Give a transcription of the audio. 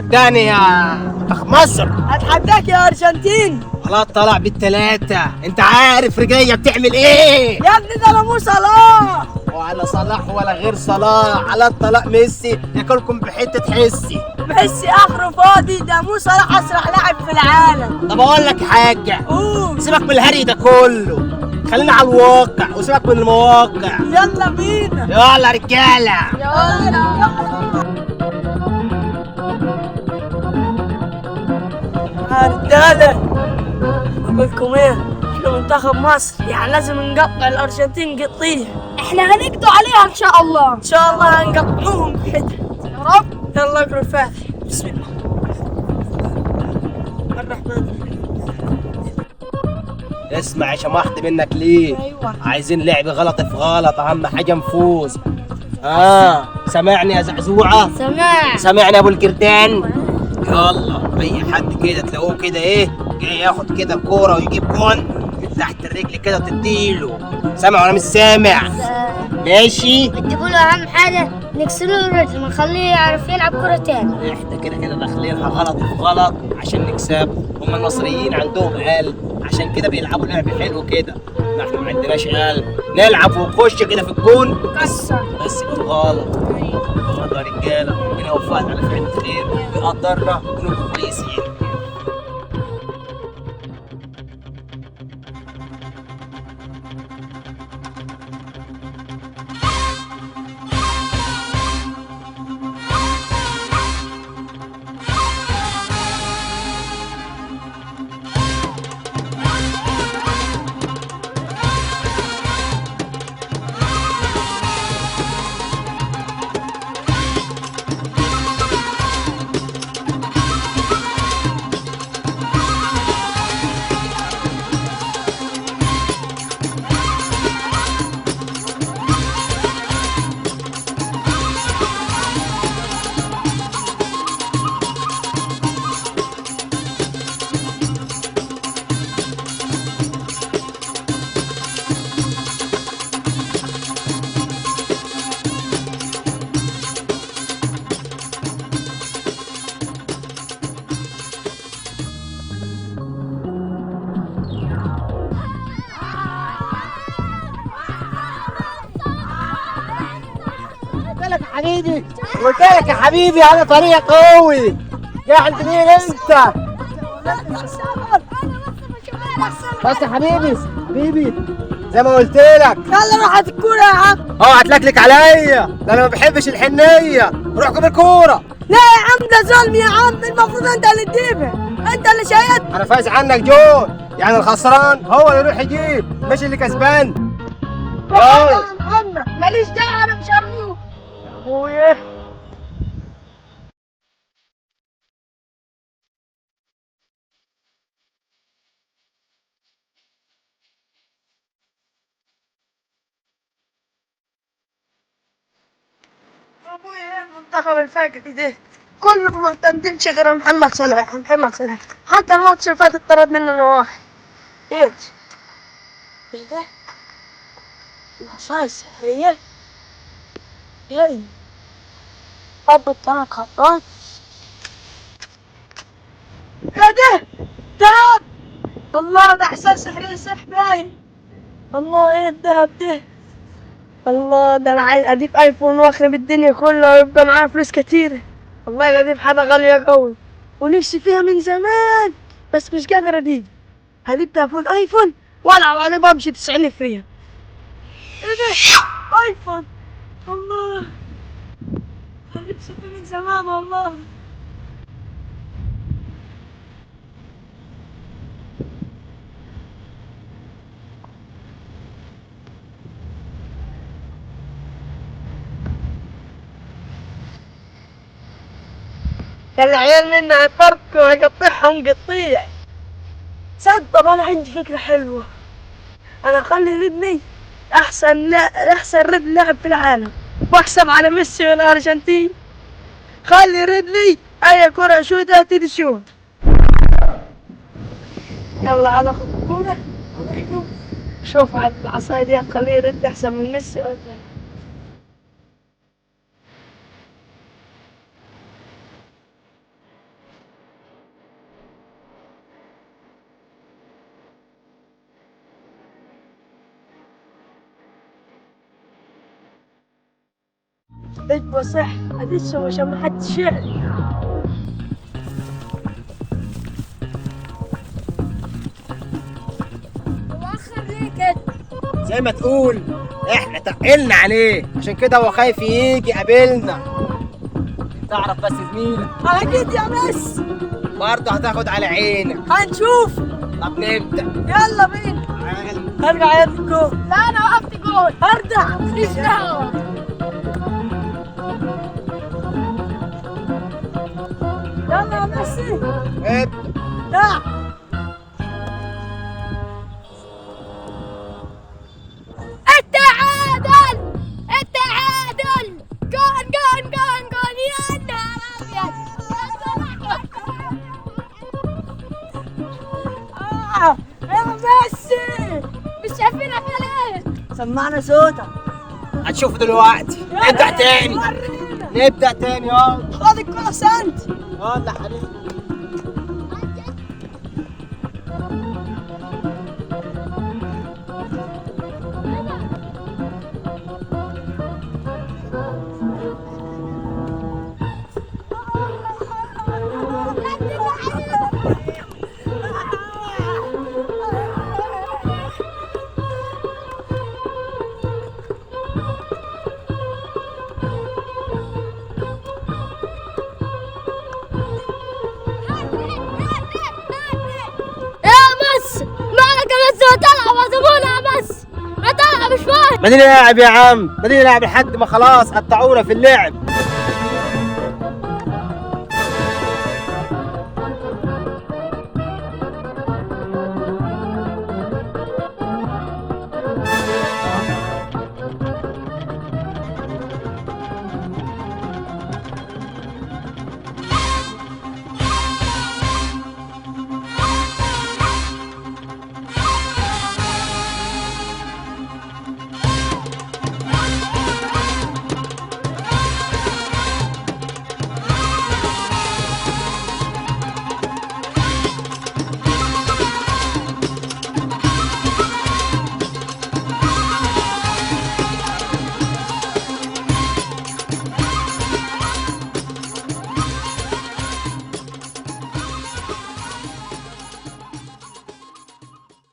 تتحداني يا منتخب مصر؟ اتحداك يا ارجنتين. خلاص طلع بالثلاثة، انت عارف رجلية بتعمل ايه؟ يا ابني ده انا مو صلاح. ولا صلاح ولا غير صلاح، على الطلاق ميسي ياكلكم بحتة حسي. ميسي اخره فاضي، ده مو صلاح اسرع لاعب في العالم. طب اقول لك حاجة، قول. سيبك من الهري ده كله، خلينا على الواقع وسيبك من المواقع. يلا بينا. يلا رجالة. يلا. رجالة اقول لكم ايه، احنا منتخب مصر يعني لازم نقطع الارجنتين قطيع. احنا هنقضوا عليها ان شاء الله. ان شاء الله هنقطعوهم بحتة يا رب. يلا اقرا الفاتحة. بسم الله الرحمن الرحيم. اسمع يا شمحت منك ليه؟ ايوه. عايزين لعب غلط في غلط، اهم حاجة نفوز. سامعني يا زعزوعة؟ سامعني يا ابو الجردان؟ يلا اي حد كده تلاقوه كده ايه جاي ياخد كده الكوره ويجيب جون من تحت الرجل كده وتديله. سامع ولا مش سامع؟ ماشي. تجيبوا له اهم حاجه نكسر له الرجل ونخليه يعرف يلعب كره تاني. احنا كده كده داخلينها غلط في غلط عشان نكسب. هم المصريين عندهم قلب، عشان كده بيلعبوا لعب حلو كده. احنا ما عندناش قلب، نلعب ونخش كده في الجون بس بالغلط. يلا يا رجاله، ربنا يوفقنا على فعل الخير ويقدرنا ونبقى كويسين. قلت لك يا حبيبي انا طريق قوي. يا عند مين انت؟ بس يا حبيبي زي ما قلت لك. يلا روح هات الكورة يا عم. هتلكلك عليا، ده انا ما بحبش الحنيه. روح جيب الكوره. لا يا عم ده ظلم يا عم، المفروض انت اللي تجيبها، انت اللي شايط. انا فايز عنك جون، يعني الخسران هو اللي يروح يجيب مش اللي كسبان. يا محمد ماليش دعوة، انا مش هروح. ابويا ابويا المنتخب الفاكهي ده كله ما تقدمش غير محمد صلاح. حتى الماتش اللي فات اتطرد مننا واحد. ايه ده؟ العصاية السحرية. ايه طب الطنك خطان. ايه ده؟ الله ده احساس سحري باين. الله ايه الدهب ده؟ الله ده انا عايز اجيب ايفون واخرب الدنيا كلها ويبقى معايا فلوس كتيرة. والله اجيب حاجة غالية قوي ونفسي فيها من زمان بس مش قادر اجيب. هجيب تليفون ايفون والعب عليه بمشي 90 فيها. ايه ده؟ ايفون. الله نفسي فيه من زمان والله. العيال منا هيفرقوا وهيقطعهم قطيع. صدق انا عندي فكرة حلوة، انا اخلي ريدني احسن ريد لاعب في العالم واكسب على ميسي والارجنتين. خلي ريدلي اي كرة شوتها تدشون. يلا على خد الكورة. شوف على العصاية دي هتخليه يرد احسن من ميسي ولا اجبر صح ادسهم عشان ما حد يشيل. مؤخر ليه كده؟ زي ما تقول احنا تقلنا عليه، عشان كده هو خايف يجي يقابلنا. تعرف بس زميلك اكيد يا مس. برضه هتاخد على عينك. هنشوف. طب نبدأ. يلا بينا. تعال. ارجع يا ابني الجول. لا انا وقفت جول. ارجع. ماليش دعوة. يلا يا ميسي. ابدأ. لا. التعادل التعادل جون جون جون جون يا نهار ابيض. يا ميسي. مش شايفينك ليه؟ سمعنا صوتك. هتشوف دلوقتي. نبدأ تاني. ورينا. نبدأ تاني يلا. خد الكرة سنت. يلا حبيبي. يا مس مالك يا مس؟ هتلعب يا زبونة يا مس. هتلعب مش فاهم. مدينة لاعب يا عم، مدينة لاعب لحد ما خلاص قطعونا في اللعب.